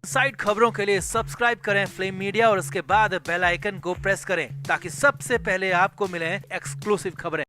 Side खबरों के लिए सब्सक्राइब करें फ्लेम मीडिया और उसके बाद बेल आइकन को प्रेस करें ताकि सबसे पहले आपको मिले एक्सक्लूसिव खबरें।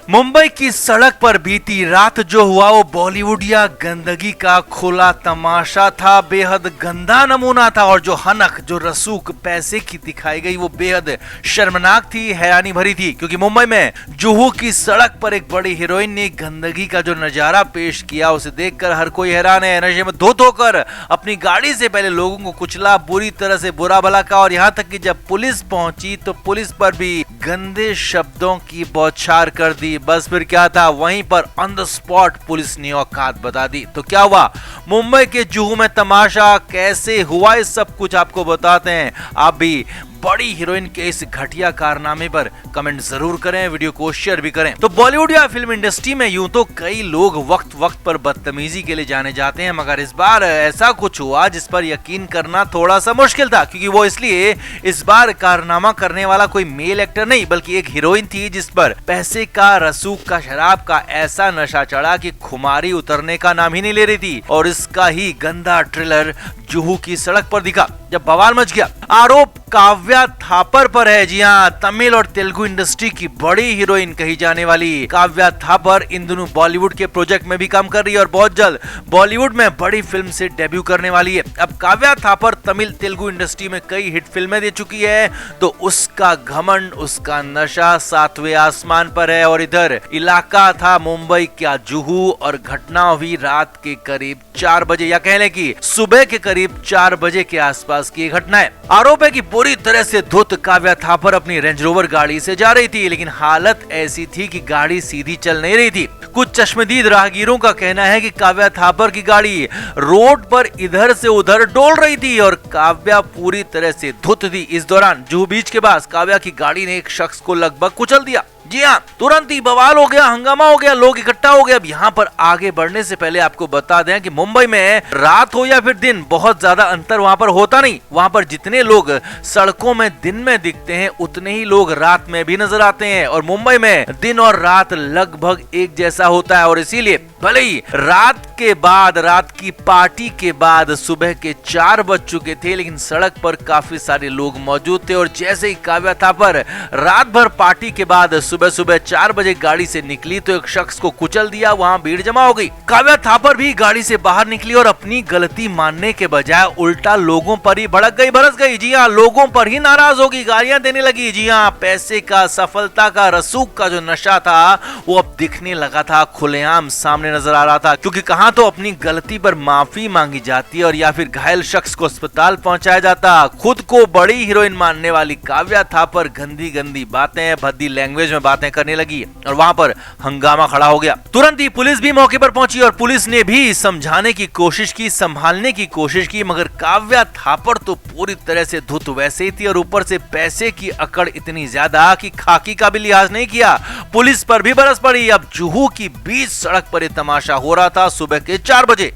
मुंबई की सड़क पर बीती रात जो हुआ वो बॉलीवुड या गंदगी का खुला तमाशा था। बेहद गंदा नमूना था और जो हनक जो रसूख पैसे की दिखाई गई वो बेहद शर्मनाक थी, हैरानी भरी थी। क्योंकि मुंबई में जुहू की सड़क पर एक बड़ी हीरोइन ने गंदगी का जो नजारा पेश किया उसे देखकर हर कोई हैरान है। नशे में धुत होकर अपनी गाड़ी से पहले लोगों को कुचला, बुरी तरह से बुरा भला कहा और यहाँ तक कि जब पुलिस पहुंची तो पुलिस पर भी गंदे शब्दों की बौछार कर दी। बस फिर क्या था, वहीं पर ऑन द स्पॉट पुलिस ने औकात बता दी। तो क्या हुआ मुंबई के जुहू में तमाशा, कैसे हुआ, इस सब कुछ आपको बताते हैं। आप भी बड़ी हीरोइन के इस घटिया कारनामे पर कमेंट जरूर करें, वीडियो को शेयर भी करें। तो बॉलीवुड या फिल्म इंडस्ट्री में यूं तो कई लोग वक्त वक्त पर बदतमीजी के लिए जाने जाते हैं, मगर इस बार ऐसा कुछ हुआ जिस पर यकीन करना थोड़ा सा मुश्किल था। क्योंकि वो इसलिए इस बार कारनामा करने वाला कोई मेल एक्टर नहीं बल्कि एक हीरोइन थी जिस पर पैसे का, रसूख का, शराब का ऐसा नशा चढ़ा कि खुमारी उतरने का नाम ही नहीं ले रही थी। और इसका ही गंदा ट्रेलर जुहू की सड़क पर दिखा जब बवाल मच गया। आरोप काव्या थापर पर है। जी हाँ, तमिल और तेलुगु इंडस्ट्री की बड़ी हीरोइन कही जाने वाली काव्या थापर इन दिनों बॉलीवुड के प्रोजेक्ट में भी काम कर रही है और बहुत जल्द बॉलीवुड में बड़ी फिल्म से डेब्यू करने वाली है। अब काव्या थापर तमिल तेलुगु इंडस्ट्री में कई हिट फिल्में दे चुकी है, तो उसका घमंड, उसका नशा सातवें आसमान पर है। और इधर इलाका था मुंबई का जुहू और घटना हुई रात के करीब 4 बजे या कह लें कि सुबह के करीब 4 बजे के आसपास की घटना है। आरोप है कि पूरी तरह से धुत काव्या थापर अपनी रेंज रोवर गाड़ी से जा रही थी, लेकिन हालत ऐसी थी कि गाड़ी सीधी चल नहीं रही थी। कुछ चश्मदीद राहगीरों का कहना है कि काव्या थापर की गाड़ी रोड पर इधर से उधर डोल रही थी और काव्या पूरी तरह से धुत थी। इस दौरान जुहू बीच के पास काव्या की गाड़ी ने एक शख्स को लगभग कुचल दिया। जी हाँ, तुरंत ही बवाल हो गया, हंगामा हो गया, लोग इकट्ठा हो गए। अब यहाँ पर आगे बढ़ने से पहले आपको बता दें कि मुंबई में रात हो या फिर दिन बहुत ज्यादा अंतर वहाँ पर होता नहीं। वहाँ पर जितने लोग सड़कों में दिन में दिखते हैं उतने ही लोग रात में भी नजर आते हैं और मुंबई में दिन और रात लगभग एक जैसा होता है। और इसीलिए भले ही रात के बाद, रात की पार्टी के बाद सुबह के 4 बज चुके थे, लेकिन सड़क पर काफी सारे लोग मौजूद थे। और जैसे ही काव्या थापर रात भर पार्टी के बाद सुबह सुबह 4 बजे गाड़ी से निकली तो एक शख्स को कुचल दिया, वहाँ भीड़ जमा हो गई। काव्या थापर भी गाड़ी से बाहर निकली और अपनी गलती मानने के बजाय उल्टा लोगों पर ही भड़क गई, बरस गई। जी हाँ, लोगों पर ही नाराज होगी, गालियां देने लगी। जी हाँ, पैसे का, सफलता का, रसूख का जो नशा था वो अब दिखने लगा था, खुलेआम सामने नजर आ रहा था। क्योंकि कहां तो अपनी गलती पर माफी मांगी जाती और या फिर घायल शख्स को अस्पताल पहुंचाया जाता। खुद को बड़ी हीरोइन मानने वाली काव्या थापर गंदी गंदी बातें, भद्दी लैंग्वेज में बातें करने लगी और वहां पर हंगामा खड़ा हो गया। तुरंत ही पुलिस भी मौके पर पहुंची और पुलिस ने भी समझाने की कोशिश की, संभालने की कोशिश की, मगर काव्या थापर तो पूरी तरह से धुत वैसे ही थी और ऊपर से पैसे की अकड़ इतनी ज्यादा कि खाकी का भी लिहाज नहीं किया, पुलिस पर भी बरस पड़ी। अब जुहू की बीच सड़क पर यह तमाशा हो रहा था सुबह के 4 बजे।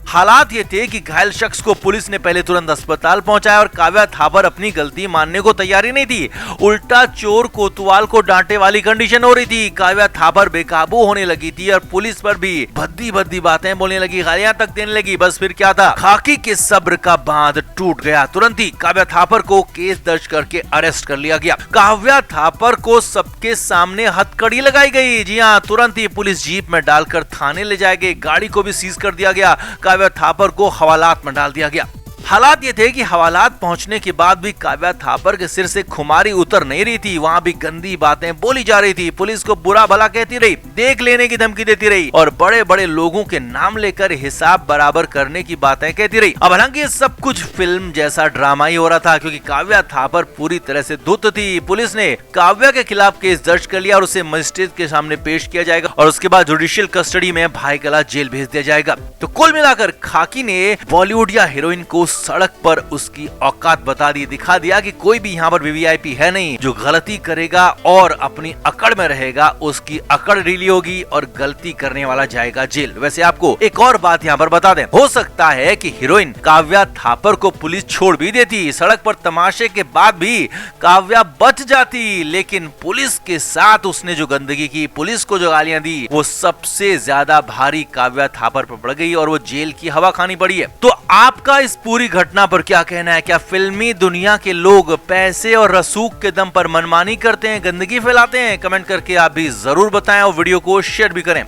हालात ये थे कि घायल शख्स को पुलिस ने पहले तुरंत अस्पताल पहुंचाया और काव्या थापर अपनी गलती मानने को तैयारी नहीं थी, उल्टा चोर कोतवाल को डांटे वाली कंडीशन हो रही थी। काव्या थापर बेकाबू होने लगी थी और पुलिस पर भी भद्दी भद्दी बातें बोलने लगी, गालियां तक देने लगी। बस फिर क्या था, खाकी के सब्र का बांध टूट गया। तुरंत ही काव्या थापर को केस दर्ज करके अरेस्ट कर लिया गया। काव्या थापर को सबके सामने हथकड़ी लगाई गई। जी हाँ, तुरंत ही पुलिस जीप में डालकर थाने ले जाए गए, गाड़ी को भी सीज कर दिया गया। काव्या थापर को हवालात में डाल दिया गया। हालात ये थे कि हवालात पहुंचने के बाद भी काव्या थापर के सिर से खुमारी उतर नहीं रही थी, वहां भी गंदी बातें बोली जा रही थी, पुलिस को बुरा भला कहती रही, देख लेने की धमकी देती रही और बड़े बड़े लोगों के नाम लेकर हिसाब बराबर करने की बातें कहती रही। अब हालांकि ये सब कुछ फिल्म जैसा ड्रामा ही हो रहा था क्योंकि काव्या थापर पूरी तरह से धुत थी। पुलिस ने काव्या के खिलाफ केस दर्ज कर लिया और उसे मजिस्ट्रेट के सामने पेश किया जाएगा और उसके बाद जुडिशियल कस्टडी में भाईकला जेल भेज दिया जाएगा। तो कुल मिलाकर खाकी ने बॉलीवुड या हीरोइन को सड़क पर उसकी औकात बता दी, दिखा दिया कि कोई भी यहाँ पर वीवीआईपी है नहीं। जो गलती करेगा और अपनी अकड़ में रहेगा उसकी अकड़ ढीली होगी और गलती करने वाला जाएगा जेल। वैसे आपको एक और बात यहाँ पर बता दें, हो सकता है कि हीरोइन काव्या थापर को पुलिस छोड़ भी देती, सड़क पर तमाशे के बाद भी काव्या बच जाती, लेकिन पुलिस के साथ उसने जो गंदगी की, पुलिस को जो गालियां दी, वो सबसे ज्यादा भारी काव्या थापर पर पड़ गई और वो जेल की हवा खानी पड़ी है। तो आपका इस पूरी घटना पर क्या कहना है? क्या फिल्मी दुनिया के लोग पैसे और रसूख के दम पर मनमानी करते हैं, गंदगी फैलाते हैं? कमेंट करके आप भी जरूर बताएं और वीडियो को शेयर भी करें।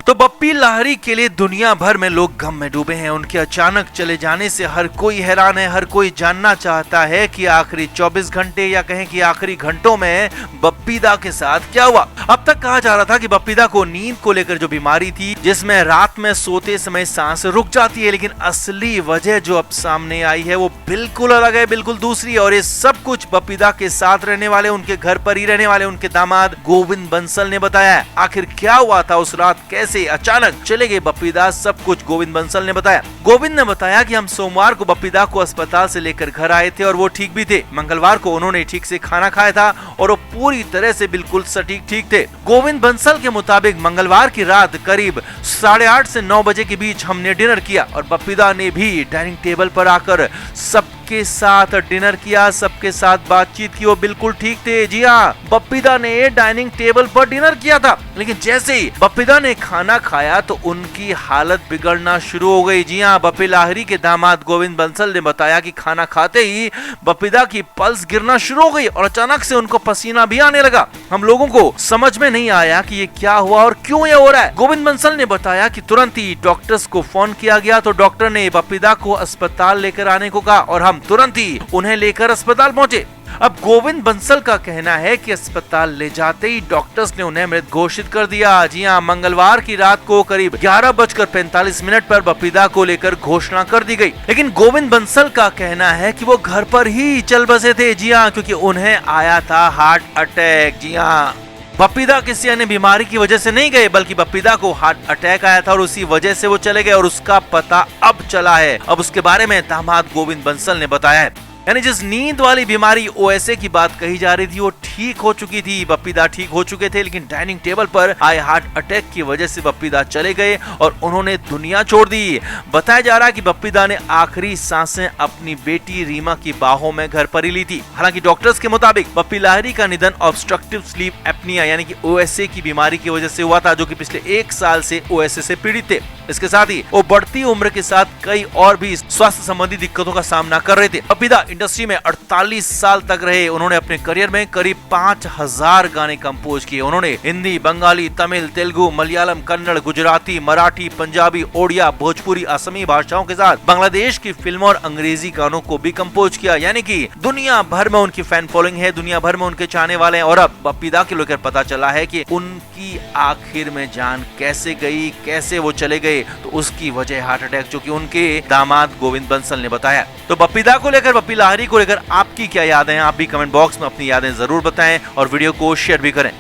तो बप्पी लाहिरी के लिए दुनिया भर में लोग गम में डूबे हैं। उनके अचानक चले जाने से हर कोई हैरान है, हर कोई जानना चाहता है कि आखिरी 24 घंटे या कहें कि आखिरी घंटों में बप्पी दा के साथ क्या हुआ। अब तक कहा जा रहा था कि बप्पी दा को नींद को लेकर जो बीमारी थी, जिसमें रात में सोते समय सांस रुक जाती है, लेकिन असली वजह जो अब सामने आई है वो बिल्कुल अलग है, बिल्कुल दूसरी। और ये सब कुछ बप्पी दा के साथ रहने वाले, उनके घर पर ही रहने वाले उनके दामाद गोविंद बंसल ने बताया। आखिर क्या हुआ था उस रात, कैसे अचानक चले गए बप्पी दा, सब कुछ गोविंद बंसल ने बताया। गोविंद ने बताया कि हम सोमवार को बप्पी दा को अस्पताल से लेकर घर आए थे और वो ठीक भी थे। मंगलवार को उन्होंने ठीक से खाना खाया था और वो पूरी तरह से बिल्कुल सटीक ठीक थे। गोविंद बंसल के मुताबिक मंगलवार की रात करीब 8:30 से 9 बजे के बीच हमने डिनर किया और बप्पी दा ने भी डाइनिंग टेबल पर आकर सबके साथ डिनर किया, सबके साथ बातचीत की, वो बिल्कुल ठीक थे। जी हाँ, बप्पी दा ने डाइनिंग टेबल पर डिनर किया था, लेकिन जैसे ही बप्पी दा ने खाना खाया तो उनकी हालत बिगड़ना शुरू हो गई। जी हाँ, बप्पी लाहिरी के दामाद गोविंद बंसल ने बताया कि खाना खाते ही बप्पी दा की पल्स गिरना शुरू हो गई और अचानक से उनको पसीना भी आने लगा। हम लोगों को समझ में नहीं आया कि ये क्या हुआ और क्यों ये हो रहा है। गोविंद बंसल ने बताया कि तुरंत ही डॉक्टर्स को फोन किया गया तो डॉक्टर ने बप्पी दा को अस्पताल लेकर आने को कहा और हम तुरंत ही उन्हें लेकर अस्पताल पहुंचे। अब गोविंद बंसल का कहना है कि अस्पताल ले जाते ही डॉक्टर्स ने उन्हें मृत घोषित कर दिया। जी हां, मंगलवार की रात को करीब 11:45 पर बप्पी दा को लेकर घोषणा कर दी गई, लेकिन गोविंद बंसल का कहना है कि वो घर पर ही चल बसे थे। जी हां, क्योंकि उन्हें आया था हार्ट अटैक। जी हां, बप्पी दा किसी अन्य बीमारी की वजह से नहीं गए, बल्कि बप्पी दा को हार्ट अटैक आया था और उसी वजह से वो चले गए और उसका पता अब चला है। अब उसके बारे में दामाद गोविंद बंसल ने बताया है, यानी जिस नींद वाली बीमारी ओएसए की बात कही जा रही थी वो ठीक हो चुकी थी, बप्पी दा ठीक हो चुके थे, लेकिन डाइनिंग टेबल पर आए हार्ट अटैक की वजह से बप्पी दा चले गए और उन्होंने दुनिया छोड़ दी। बताया जा रहा है कि बप्पी दा ने आखिरी सांसें अपनी बेटी रीमा की बाहों में घर पर ही ली थी। हालांकि डॉक्टर्स के मुताबिक बप्पी लाहिरी का निधन ऑब्स्ट्रक्टिव स्लीप एपनिया यानी कि ओएसए की बीमारी की वजह से हुआ था, जो कि पिछले 1 साल से ओएसए से पीड़ित थे। इसके साथ ही वो बढ़ती उम्र के साथ कई और भी स्वास्थ्य संबंधी दिक्कतों का सामना कर रहे थे। बप्पी दा इंडस्ट्री में 48 साल तक रहे। उन्होंने अपने करियर में करीब 5000 गाने कंपोज किए। उन्होंने हिंदी, बंगाली, तमिल, तेलुगु, मलयालम, कन्नड़, गुजराती, मराठी, पंजाबी, ओडिया, भोजपुरी, असमी भाषाओं के साथ बांग्लादेश की फिल्मों और अंग्रेजी गानों को भी कंपोज किया। यानी कि दुनिया भर में उनकी फैन फॉलोइंग है, दुनिया भर में उनके चाहने वाले हैं। और अब बप्पी दा को लेकर पता चला है कि उनकी आखिर में जान कैसे गई, कैसे वो चले गए, तो उसकी वजह हार्ट अटैक, जो कि उनके दामाद गोविंद बंसल ने बताया। तो बप्पी दा को लेकर, बप्पी लाहिरी को लेकर आपकी क्या यादें हैं? आप भी कमेंट बॉक्स में अपनी यादें जरूर बताएं और वीडियो को शेयर भी करें।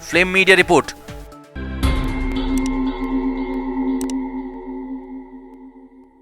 Flame media report.